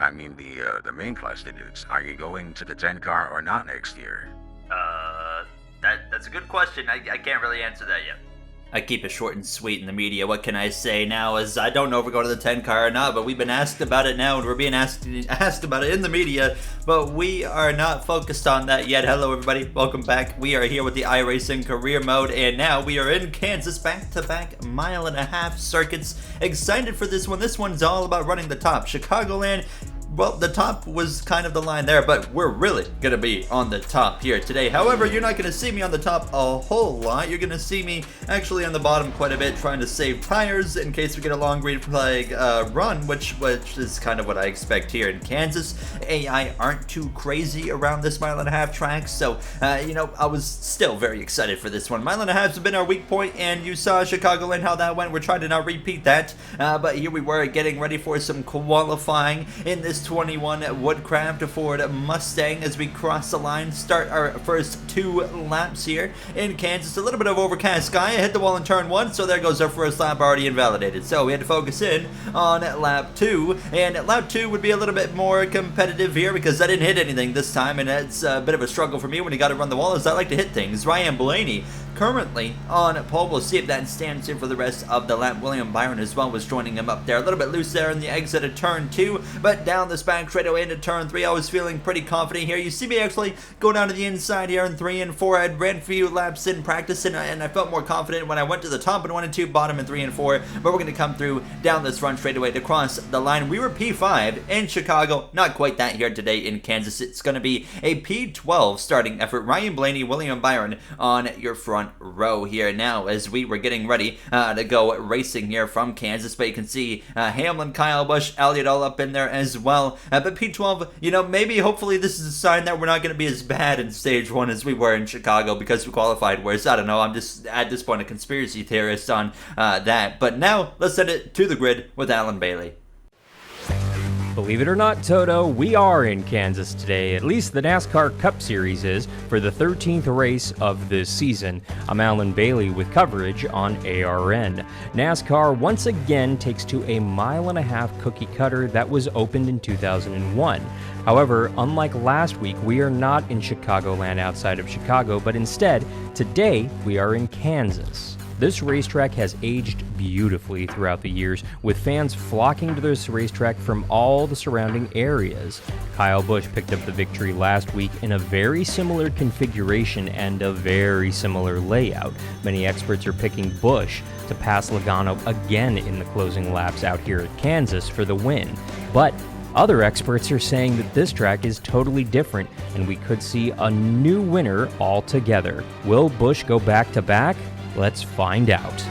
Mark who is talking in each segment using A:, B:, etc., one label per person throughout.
A: I mean the main class debutes. Are you going to the 10 car or not next year?
B: That's a good question. I can't really answer that yet. I keep it short and sweet in the media. What can I say now? As I don't know if we're going to the 10 car or not, but we've been asked about it now, and we're being asked about it in the media, but we are not focused on that yet. Hello, everybody. Welcome back. We are here with the iRacing career mode, and now we are in Kansas, back-to-back mile-and-a-half circuits. Excited for this one. This one's all about running the top. Chicagoland. Well, the top was kind of the line there, but we're really going to be on the top here today. However, you're not going to see me on the top a whole lot. You're going to see me actually on the bottom quite a bit, trying to save tires in case we get a long green flag run, which is kind of what I expect here in Kansas. AI aren't too crazy around this mile-and-a-half track, so, I was still very excited for this one. Mile-and-a-halfs have been our weak point, and you saw Chicagoland, how that went. We're trying to not repeat that, but here we were getting ready for some qualifying in this 21 Woodcraft Ford Mustang as we cross the line, start our first 2 laps here in Kansas. A little bit of overcast sky. I hit the wall in turn 1, so there goes our first lap already invalidated. So we had to focus in on lap 2, and lap 2 would be a little bit more competitive here because I didn't hit anything this time, and it's a bit of a struggle for me when you got to run the wall, as I like to hit things. Ryan Blaney currently on pole. We'll see if that stands here for the rest of the lap. William Byron as well was joining him up there. A little bit loose there in the exit of turn 2, but down this back straightaway into turn 3. I was feeling pretty confident here. You see me actually go down to the inside here in 3 and 4. I had ran a few laps in practice, and I felt more confident when I went to the top in 1 and 2, bottom in 3 and 4. But we're going to come through down this front straightaway to cross the line. We were P5 in Chicago. Not quite that here today in Kansas. It's going to be a P12 starting effort. Ryan Blaney, William Byron on your front row here now as we were getting ready to go racing here from Kansas. But you can see Hamlin, Kyle Busch, Elliott all up in there as well. But P12, maybe hopefully this is a sign that we're not going to be as bad in stage 1 as we were in Chicago because we qualified worse. I don't know. I'm just at this point a conspiracy theorist on that. But now let's send it to the grid with Alan Bailey.
C: Believe it or not, Toto, we are in Kansas today. At least the NASCAR Cup Series is for the 13th race of this season. I'm Alan Bailey with coverage on ARN. NASCAR once again takes to a mile-and-a-half cookie cutter that was opened in 2001. However, unlike last week, we are not in Chicagoland outside of Chicago, but instead, today we are in Kansas. This racetrack has aged beautifully throughout the years, with fans flocking to this racetrack from all the surrounding areas. Kyle Busch picked up the victory last week in a very similar configuration and a very similar layout. Many experts are picking Busch to pass Logano again in the closing laps out here at Kansas for the win. But other experts are saying that this track is totally different and we could see a new winner altogether. Will Busch go back-to-back? Let's find out.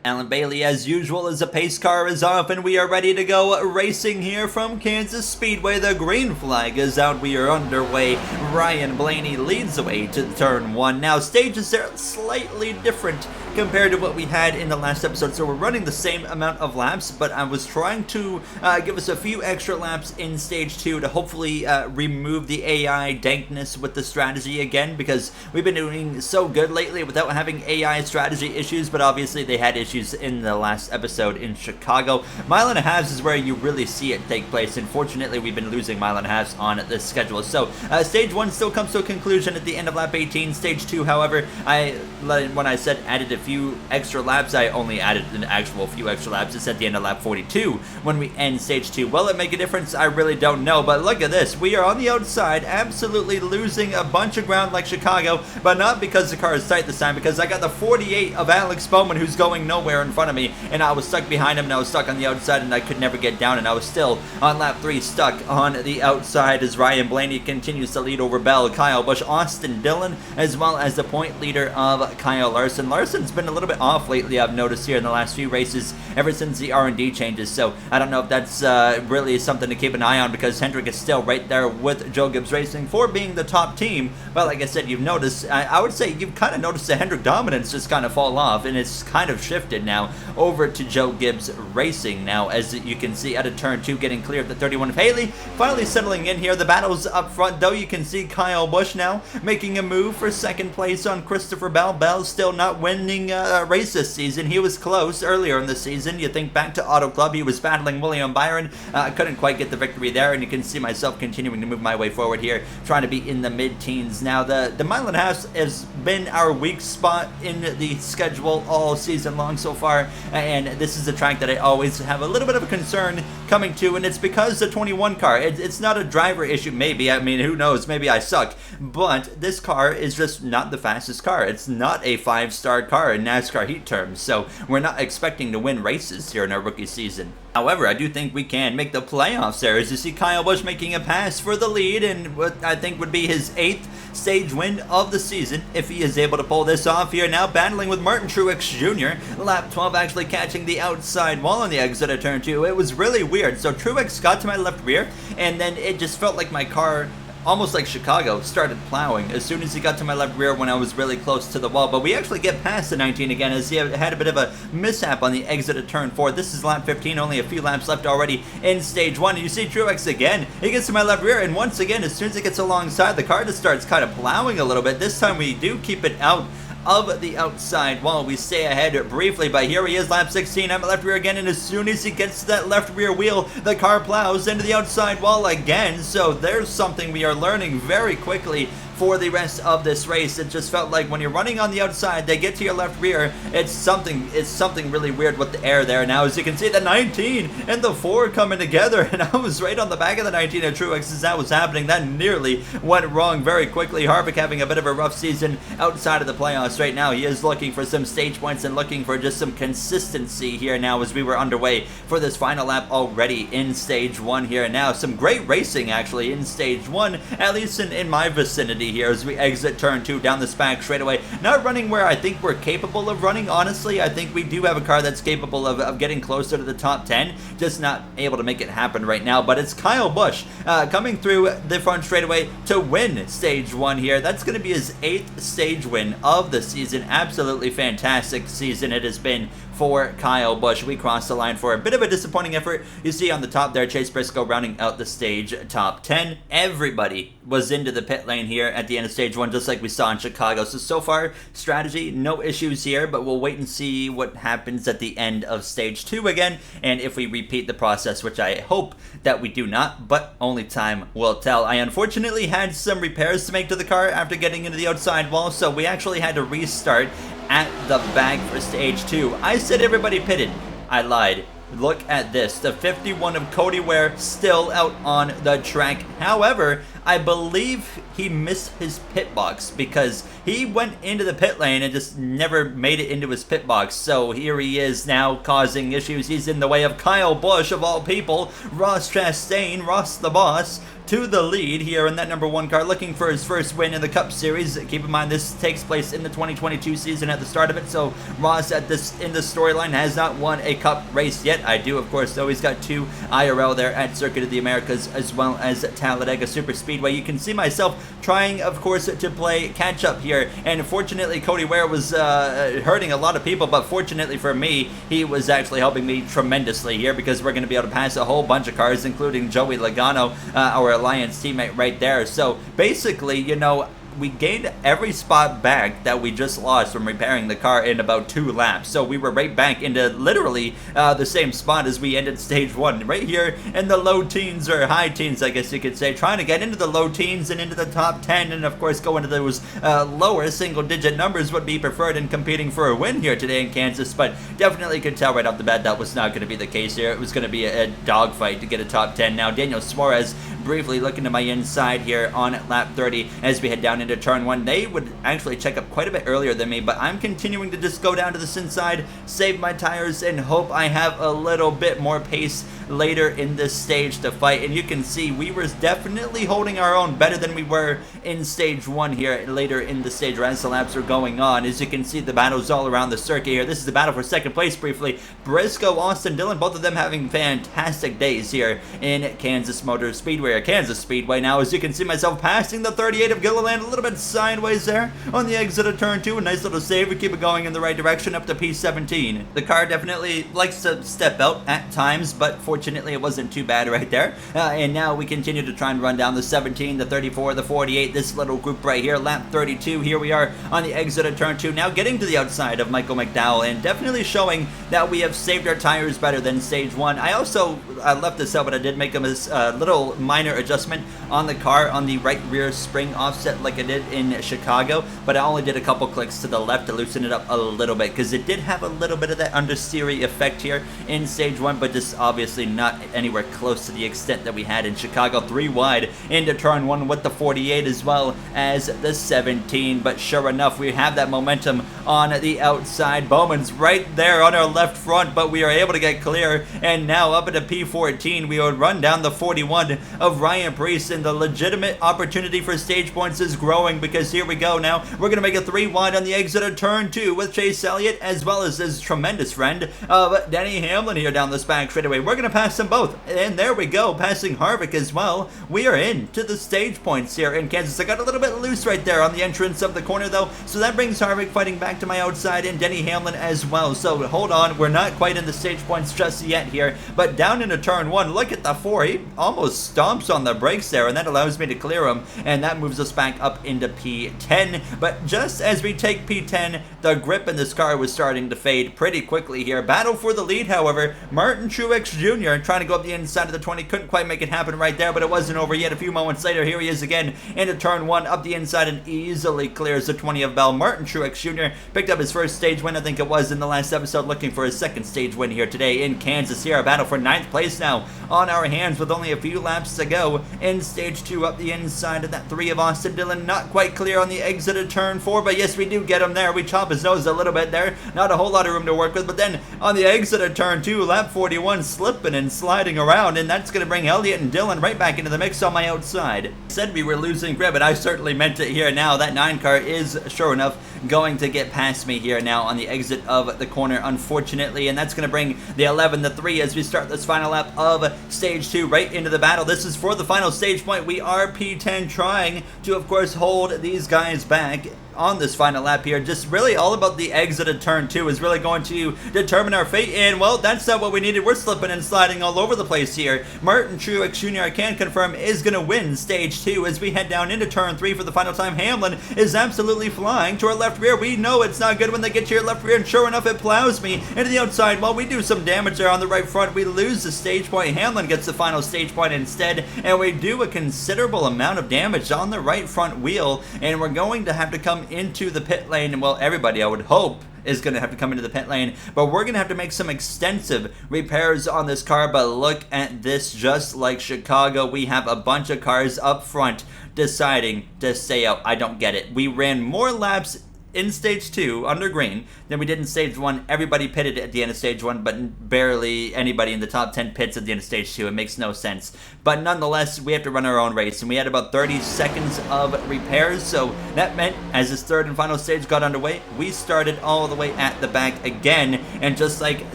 B: Alan Bailey, as usual, as the pace car is off and we are ready to go racing here from Kansas Speedway. The green flag is out. We are underway. Ryan Blaney leads the way to turn 1. Now, stages are slightly different compared to what we had in the last episode. So we're running the same amount of laps, but I was trying to give us a few extra laps in stage 2 to hopefully remove the AI dankness with the strategy again, because we've been doing so good lately without having AI strategy issues, but obviously they had issues in the last episode in Chicago. Mile-and-a-halves is where you really see it take place. Unfortunately, we've been losing mile-and-a-halves on this schedule. So stage 1 still comes to a conclusion at the end of lap 18. Stage 2, however, when I said added a few extra laps, I only added an actual few extra laps. It's at the end of lap 42 when we end stage 2. Will it make a difference? I really don't know, but look at this. We are on the outside, absolutely losing a bunch of ground like Chicago, but not because the car is tight this time, because I got the 48 of Alex Bowman, who's going nowhere in front of me, and I was stuck behind him, and I was stuck on the outside, and I could never get down, and I was still on lap 3 stuck on the outside as Ryan Blaney continues to lead over Bell, Kyle Busch, Austin Dillon, as well as the point leader of Kyle Larson. Larson's been a little bit off lately, I've noticed here in the last few races ever since the R&D changes, so I don't know if that's really something to keep an eye on, because Hendrick is still right there with Joe Gibbs Racing for being the top team. But like I said, you've noticed, I would say you've kind of noticed the Hendrick dominance just kind of fall off, and it's kind of shifted now over to Joe Gibbs Racing now, as you can see out of turn 2 getting clear of the 31 of Haley, finally settling in here. The battle's up front though. You can see Kyle Busch now making a move for second place on Christopher Bell. Bell still not winning winning race this season. He was close earlier in the season. You think back to Auto Club, he was battling William Byron. Couldn't quite get the victory there, and you can see myself continuing to move my way forward here, trying to be in the mid-teens. Now, the mile and a half has been our weak spot in the schedule all season long so far, and this is a track that I always have a little bit of a concern coming to, and it's because the 21 car, it's not a driver issue, maybe, I mean, who knows, maybe I suck, but this car is just not the fastest car. It's not a 5-star car in NASCAR heat terms, so we're not expecting to win races here in our rookie season. However, I do think we can make the playoffs there, as you see Kyle Busch making a pass for the lead and what I think would be his 8th stage win of the season, if he is able to pull this off here. Now battling with Martin Truex Jr. Lap 12 actually catching the outside wall on the exit of turn 2. It was really weird. So Truex got to my left rear, and then it just felt like my car, almost like Chicago, started plowing as soon as he got to my left rear when I was really close to the wall. But we actually get past the 19 again, as he had a bit of a mishap on the exit of turn 4. This is lap 15, only a few laps left already in stage 1. And you see Truex again, he gets to my left rear, and once again, as soon as it gets alongside, the car just starts kind of plowing a little bit. This time we do keep it out of the outside wall. We stay ahead briefly, but here he is, lap 16, I'm at left rear again, and as soon as he gets to that left rear wheel, the car plows into the outside wall again. So there's something we are learning very quickly for the rest of this race. It just felt like when you're running on the outside, they get to your left rear, it's something really weird with the air there. Now, as you can see, the 19 and the 4 coming together, and I was right on the back of the 19 at Truex as that was happening. That nearly went wrong very quickly. Harvick having a bit of a rough season outside of the playoffs right now. He is looking for some stage points and looking for just some consistency here now as we were underway for this final lap already in stage 1 here. Now, some great racing actually in stage 1, at least in my vicinity here as we exit turn 2 down the back straightaway. Not running where I think we're capable of running, honestly. I think we do have a car that's capable of getting closer to the top 10, just not able to make it happen right now. But it's Kyle Busch coming through the front straightaway to win stage 1 here. That's going to be his 8th stage win of the season. Absolutely fantastic season it has been for Kyle Busch. We crossed the line for a bit of a disappointing effort. You see on the top there, Chase Briscoe rounding out the stage top 10. Everybody was into the pit lane here at the end of stage 1, just like we saw in Chicago. So far, strategy, no issues here, but we'll wait and see what happens at the end of stage 2 again, and if we repeat the process, which I hope that we do not, but only time will tell. I unfortunately had some repairs to make to the car after getting into the outside wall, so we actually had to restart at the back for stage 2. I said everybody pitted. I lied. Look at this. The 51 of Cody Ware still out on the track. However, I believe he missed his pit box because he went into the pit lane and just never made it into his pit box. So here he is now causing issues. He's in the way of Kyle Busch, of all people. Ross Chastain, Ross the boss, to the lead here in that number 1 car, looking for his first win in the Cup Series. Keep in mind, this takes place in the 2022 season at the start of it, so Ross in this storyline has not won a Cup race yet. I do, of course, though. He's got 2 IRL there at Circuit of the Americas as well as Talladega Super Speedway. You can see myself trying, of course, to play catch-up here, and fortunately, Cody Ware was hurting a lot of people, but fortunately for me, he was actually helping me tremendously here because we're going to be able to pass a whole bunch of cars, including Joey Logano, our Alliance teammate right there. So basically, you know, we gained every spot back that we just lost from repairing the car in about 2 laps. So we were right back into literally the same spot as we ended stage 1. Right here in the low teens, or high teens, I guess you could say. Trying to get into the low teens and into the top 10, and of course go into those lower single-digit numbers would be preferred in competing for a win here today in Kansas. But definitely could tell right off the bat that was not going to be the case here. It was going to be a dogfight to get a top 10. Now, Daniel Suarez briefly looking to my inside here on lap 30 as we head down into turn 1. They would actually check up quite a bit earlier than me, but I'm continuing to just go down to this inside, save my tires, and hope I have a little bit more pace later in this stage to fight. And you can see we were definitely holding our own better than we were in stage 1 here later in the stage as the laps are going on. As you can see, the battles all around the circuit here. This is the battle for second place briefly. Briscoe, Austin Dillon, both of them having fantastic days here in Kansas Motor Speedway, or Kansas Speedway. Now, as you can see myself passing the 38 of Gilliland, a little bit sideways there on the exit of turn 2. A nice little save. We keep it going in the right direction up to P17. The car definitely likes to step out at times, but fortunately it wasn't too bad right there. And now we continue to try and run down the 17, the 34, the 48, this little group right here, lap 32. Here we are on the exit of turn 2, now getting to the outside of Michael McDowell, and definitely showing that we have saved our tires better than stage 1. I also left this out, but I did make a little minor adjustment on the car on the right rear spring offset like I did in Chicago, but I only did a couple clicks to the left to loosen it up a little bit, because it did have a little bit of that understeery effect here in stage 1, but just obviously not anywhere close to the extent that we had in Chicago. 3 wide into turn 1 with the 48 as well as the 17, but sure enough, we have that momentum on the outside. Bowman's right there on our left front, but we are able to get clear, and now up into P14, we would run down the 41 of Ryan Preece, and the legitimate opportunity for stage points is growing, because here we go now. We're going to make a 3 wide on the exit of turn 2 with Chase Elliott, as well as his tremendous friend of Denny Hamlin here down this back straightaway. We're going to pass them both, and there we go, passing Harvick as well. We are into the stage points here in Kansas. I got a little bit loose right there on the entrance of the corner though, so that brings Harvick fighting back to my outside, and Denny Hamlin as well. So hold on, we're not quite in the stage points just yet here, but down into turn 1, look at the 4. He almost stomps on the brakes there, and that allows me to clear him, and that moves us back up into P10. But just as we take P10, the grip in this car was starting to fade pretty quickly here. Battle for the lead, however. Martin Truex Jr. trying to go up the inside of the 20, couldn't quite make it happen right there, but it wasn't over yet. A few moments later, here he is again into turn 1, up the inside, and easily clears the 20 of Bell. Martin Truex Jr. picked up his first stage win, I think it was, in the last episode, looking for his second stage win here today in Kansas. Here, a battle for 9th place now on our hands with only a few laps to go in stage 2, up the inside of that 3 of Austin Dillon. Not quite clear on the exit of turn 4, but yes, we do get him there. We chop his nose a little bit there. Not a whole lot of room to work with, but then on the exit of turn 2, lap 41, slipping and sliding around, and that's going to bring Elliott and Dillon right back into the mix on my outside. Said we were losing grip, but I certainly meant it here now. That 9 car is, sure enough, going to get past me here now on the exit of the corner, unfortunately, and that's going to bring the 11, the 3, as we start this final lap of stage 2 right into the battle. This is for the final stage point. We are P10, trying to, of course, hold these guys back on this final lap here. Just really all about the exit of turn 2 is really going to determine our fate, and well, that's not what we needed. We're slipping and sliding all over the place here. Martin Truex Jr., I can confirm, is going to win stage 2 as we head down into turn 3 for the final time. Hamlin is absolutely flying to our left rear. We know it's not good when they get to your left rear, and sure enough, it plows me into the outside. While we do some damage there on the right front, we lose the stage point. Hamlin gets the final stage point instead, and we do a considerable amount of damage on the right front wheel, and we're going to have to come into the pit lane. And well, everybody, I would hope, is going to have to come into the pit lane, but we're going to have to make some extensive repairs on this car. But look at this, just like Chicago, we have a bunch of cars up front deciding to stay out. I don't get it. We ran more laps in stage 2 under green than we did in stage 1. Everybody pitted at the end of stage 1, but barely anybody in the top 10 pits at the end of stage 2. It makes no sense. But nonetheless, we have to run our own race, and we had about 30 seconds of repairs, so that meant as this third and final stage got underway, we started all the way at the back again, and just like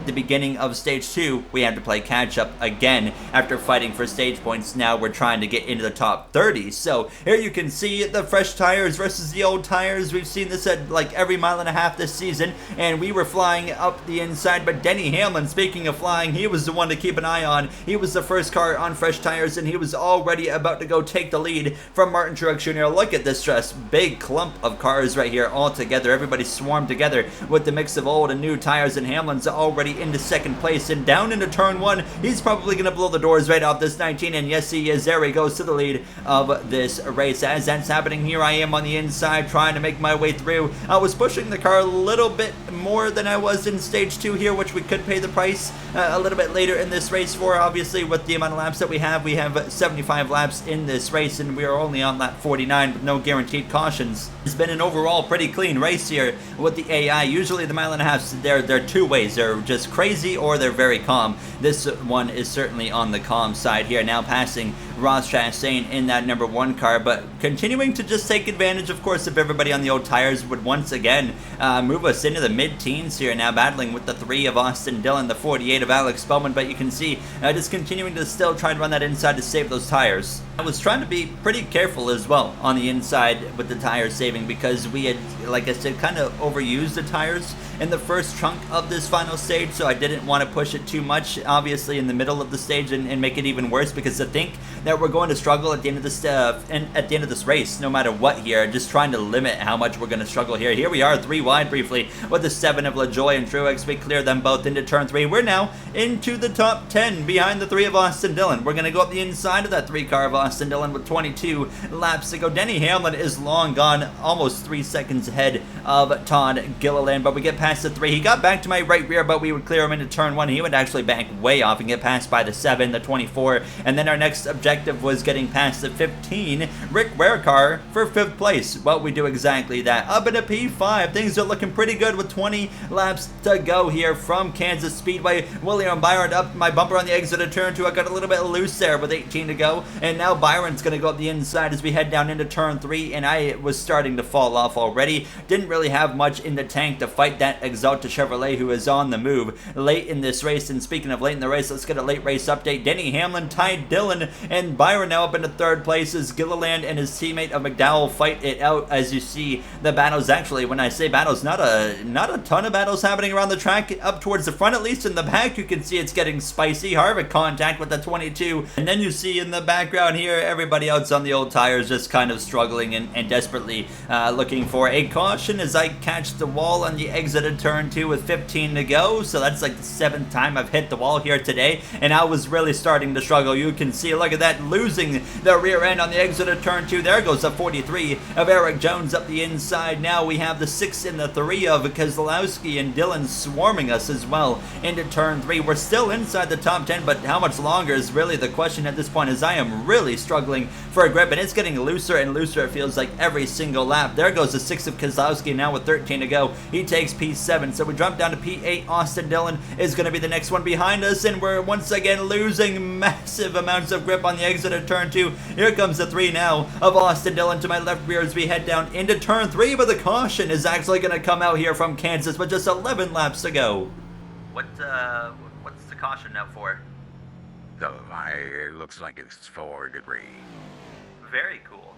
B: the beginning of stage 2, we had to play catch up again. After fighting for stage points, now we're trying to get into the top 30. So here you can see the fresh tires versus the old tires. We've seen this at like every mile and a half this season, and we were flying up the inside, but Denny Hamlin, speaking of flying, he was the one to keep an eye on. He was the first car on fresh tires, and he was already about to go take the lead from Martin Truex Jr. Look at this just big clump of cars right here all together. Everybody swarmed together with the mix of old and new tires, and Hamlin's already into second place, and down into turn 1, he's probably going to blow the doors right off this 19, and yes, he is. There he goes to the lead of this race. As that's happening, here I am on the inside trying to make my way through. I was pushing the car a little bit more than I was in stage 2 here, which we could pay the price a little bit later in this race for. Obviously, with the amount of laps that we have 75 laps in this race, and we are only on lap 49 with no guaranteed cautions. It's been an overall pretty clean race here with the AI. Usually the mile and a half, they're two ways. They're just crazy or they're very calm. This one is certainly on the calm side here. Now passing Ross Chastain in that number 1 car, but continuing to just take advantage, of course, of everybody on the old tires would once again move us into the mid-teens here, now battling with the 3 of Austin Dillon, the 48 of Alex Bowman, but you can see just continuing to still try and run that inside to save those tires. I was trying to be pretty careful as well on the inside with the tire saving, because we had, like I said, kind of overused the tires in the first chunk of this final stage, so I didn't want to push it too much, obviously, in the middle of the stage and make it even worse, because to think that we're going to struggle at the end of this race, no matter what here, just trying to limit how much we're going to struggle here. Here we are, 3 wide briefly, with the 7 of LaJoy and Truex. We clear them both into turn 3. We're now into the top 10 behind the 3 of Austin Dillon. We're going to go up the inside of that 3 car of Austin Dillon with 22 laps to go. Denny Hamlin is long gone, almost 3 seconds ahead of Todd Gilliland, but we get past the 3. He got back to my right rear, but we would clear him into turn 1. He would actually back way off and get passed by the 7, the 24, and then our next objective was getting past the 15, Rick Ware car, for 5th place. Well, we do exactly that. Up into P5, things are looking pretty good with 20 laps to go here from Kansas Speedway. William Byron up my bumper on the exit of turn 2. I got a little bit loose there with 18 to go, and now Byron's going to go up the inside as we head down into turn 3, and I was starting to fall off already. Didn't really have much in the tank to fight that Exalta Chevrolet, who is on the move late in this race. And speaking of late in the race, let's get a late race update. Denny Hamlin, Ty Dillon, and Byron now up into 3rd place as Gilliland and his teammate of McDowell fight it out. As you see, the battles, actually, when I say battles, not a ton of battles happening around the track. Up towards the front, at least in the back, you can see it's getting spicy. Harvick contact with the 22, and then you see in the background here, everybody else on the old tires just kind of struggling and desperately looking for a caution as I catch the wall on the exit of turn 2 with 15 to go. So that's like the 7th time I've hit the wall here today, and I was really starting to struggle. You can see, look at that, losing the rear end on the exit of turn 2. There goes the 43 of Eric Jones up the inside. Now we have the 6 and the 3 of Keselowski and Dillon swarming us as well into turn 3. We're still inside the top 10, but how much longer is really the question at this point, as I am really struggling for a grip, and it's getting looser and looser, it feels like, every single lap. There goes the 6 of Keselowski now with 13 to go. He takes P7, so we jump down to P8. Austin Dillon is going to be the next one behind us, and we're once again losing massive amounts of grip on the exit of turn 2. Here comes the 3 now of Austin Dillon to my left rear as we head down into turn 3, but the caution is actually going to come out here from Kansas with just 11 laps to go. What's the caution out for?
A: So, it looks like it's for debris.
B: Very cool.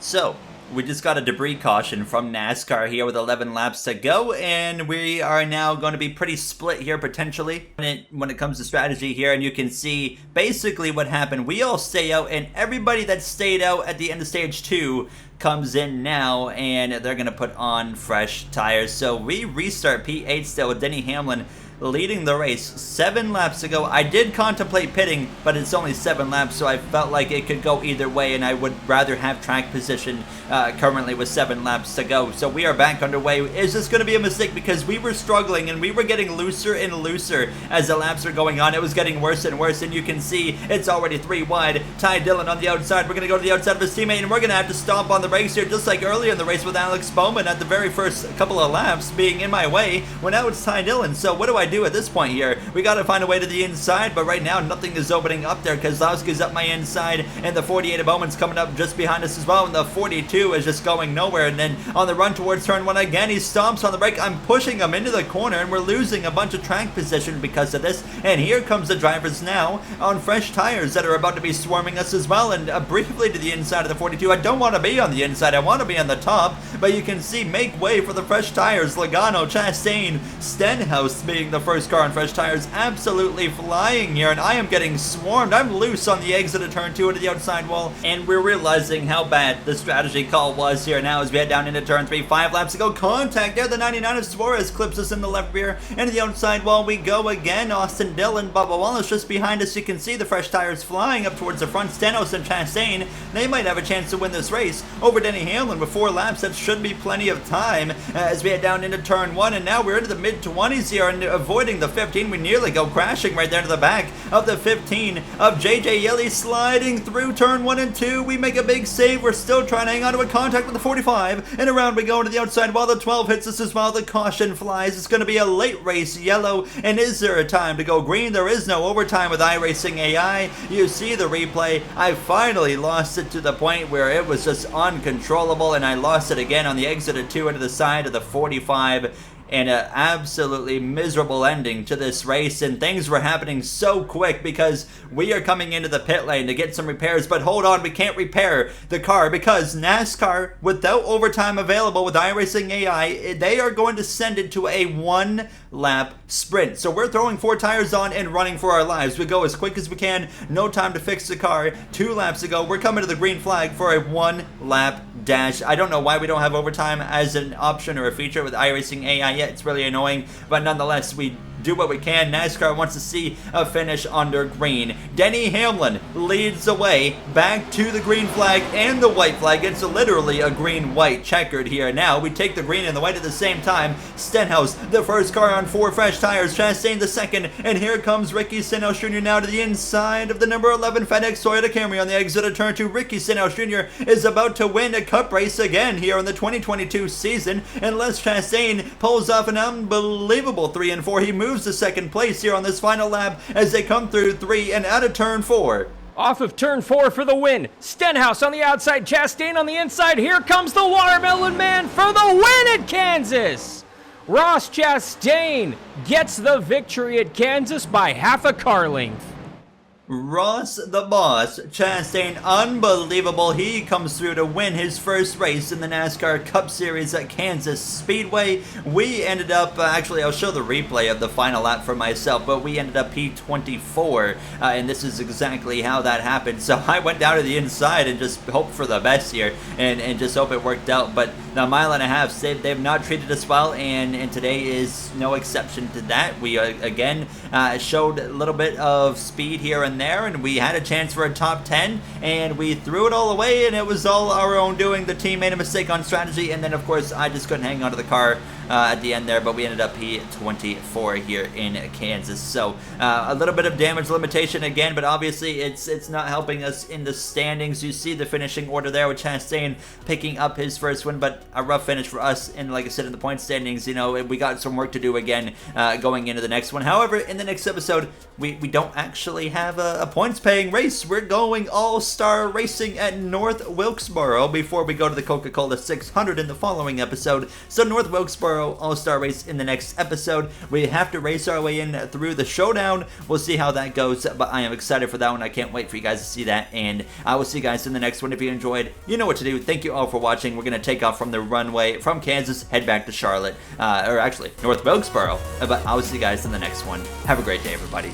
B: So, we just got a debris caution from NASCAR here with 11 laps to go, and we are now going to be pretty split here potentially when it comes to strategy here. And you can see basically what happened. We all stay out, and everybody that stayed out at the end of stage 2 comes in now, and they're going to put on fresh tires. So we restart P8 still with Denny Hamlin leading the race. 7 laps to go. I did contemplate pitting, but it's only 7 laps, so I felt like it could go either way, and I would rather have track position currently with 7 laps to go. So we are back underway. Is this going to be a mistake? Because we were struggling, and we were getting looser and looser as the laps are going on. It was getting worse and worse, and you can see it's already 3 wide. Ty Dillon on the outside. We're going to go to the outside of his teammate, and we're going to have to stomp on the brakes here, just like earlier in the race with Alex Bowman at the very first couple of laps being in my way. Well, now it's Ty Dillon. So what do I do at this point here? We got to find a way to the inside, but right now nothing is opening up there. Keselowski's up my inside, and the 48 of Bowman's coming up just behind us as well, and the 42 is just going nowhere. And then on the run towards turn 1 again, he stomps on the brake. I'm pushing him into the corner, and we're losing a bunch of track position because of this. And here comes the drivers now on fresh tires that are about to be swarming us as well. And briefly to the inside of the 42. I don't want to be on the inside, I want to be on the top, but you can see, make way for the fresh tires. Logano, Chastain, Stenhouse being the first car on fresh tires, absolutely flying here, and I am getting swarmed. I'm loose on the exit of turn 2 into the outside wall, and we're realizing how bad the strategy call was here now as we head down into turn 3. 5 laps to go. Contact there. The 99 of Suarez clips us in the left rear, and to the outside wall we go again. Austin Dillon, Bubba Wallace just behind us. You can see the fresh tires flying up towards the front. Stenhouse and Chastain, they might have a chance to win this race over Denny Hamlin with 4 laps. That should be plenty of time as we head down into turn 1, and now we're into the mid-20s here, and avoiding the 15. We nearly go crashing right there to the back of the 15 of JJ Yelly, sliding through turn 1 and 2. We make a big save. We're still trying to hang on to a contact with the 45, and around we go into the outside while the 12 hits us as well. The caution flies. It's going to be a late race yellow, and is there a time to go green? There is no overtime with iRacing AI. You see the replay. I finally lost it to the point where it was just uncontrollable, and I lost it again on the exit of 2 into the side of the 45. And an absolutely miserable ending to this race, and things were happening so quick because we are coming into the pit lane to get some repairs, but hold on, we can't repair the car because NASCAR, without overtime available with iRacing AI, they are going to send it to a 1-lap sprint. So we're throwing 4 tires on and running for our lives. We go as quick as we can, no time to fix the car. 2 laps ago, we're coming to the green flag for a 1-lap dash. I don't know why we don't have overtime as an option or a feature with iRacing AI yet. It's really annoying, but nonetheless, we do what we can. NASCAR wants to see a finish under green. Denny Hamlin leads the way back to the green flag and the white flag. It's literally a green-white checkered here. Now we take the green and the white at the same time. Stenhouse, the first car on 4 fresh tires. Chastain the second, and here comes Ricky Stenhouse Jr. now to the inside of the number 11 FedEx Toyota Camry on the exit of turn 2. Ricky Stenhouse Jr. is about to win a cup race again here in the 2022 season, unless Chastain pulls off an unbelievable 3 and 4. He moves to second place here on this final lap as they come through 3 and out of turn 4.
C: Off of turn 4 for the win. Stenhouse on the outside, Chastain on the inside. Here comes the Watermelon Man for the win at Kansas. Ross Chastain gets the victory at Kansas by half a car length.
B: Ross the Boss Chastain, unbelievable. He comes through to win his first race in the NASCAR Cup Series at Kansas Speedway. We ended up, actually I'll show the replay of the final lap for myself, but we ended up P24, and this is exactly how that happened. So I went down to the inside and just hoped for the best here, and just hope it worked out. But the mile and a half, they've not treated us well, and today is no exception to that. We again showed a little bit of speed here and there, and we had a chance for a top 10, and we threw it all away, and it was all our own doing. The team made a mistake on strategy, and then of course I just couldn't hang on to the car at the end there, but we ended up P24 here in Kansas. So a little bit of damage limitation again, but obviously it's not helping us in the standings. You see the finishing order there with Chastain picking up his first win, but a rough finish for us. And like I said, in the point standings, you know, we got some work to do again going into the next one. However, in the next episode, we don't actually have a points paying race. We're going all-star racing at North Wilkesboro before we go to the Coca-Cola 600 in the following episode. So North Wilkesboro all-star race in the next episode. We have to race our way in through the showdown. We'll see how that goes, but I am excited for that one. I can't wait for you guys to see that, and I will see you guys in the next one. If you enjoyed, you know what to do. Thank you all for watching. We're going to take off from the runway from Kansas, head back to Charlotte, or actually North Wilkesboro, but I will see you guys in the next one. Have a great day, everybody.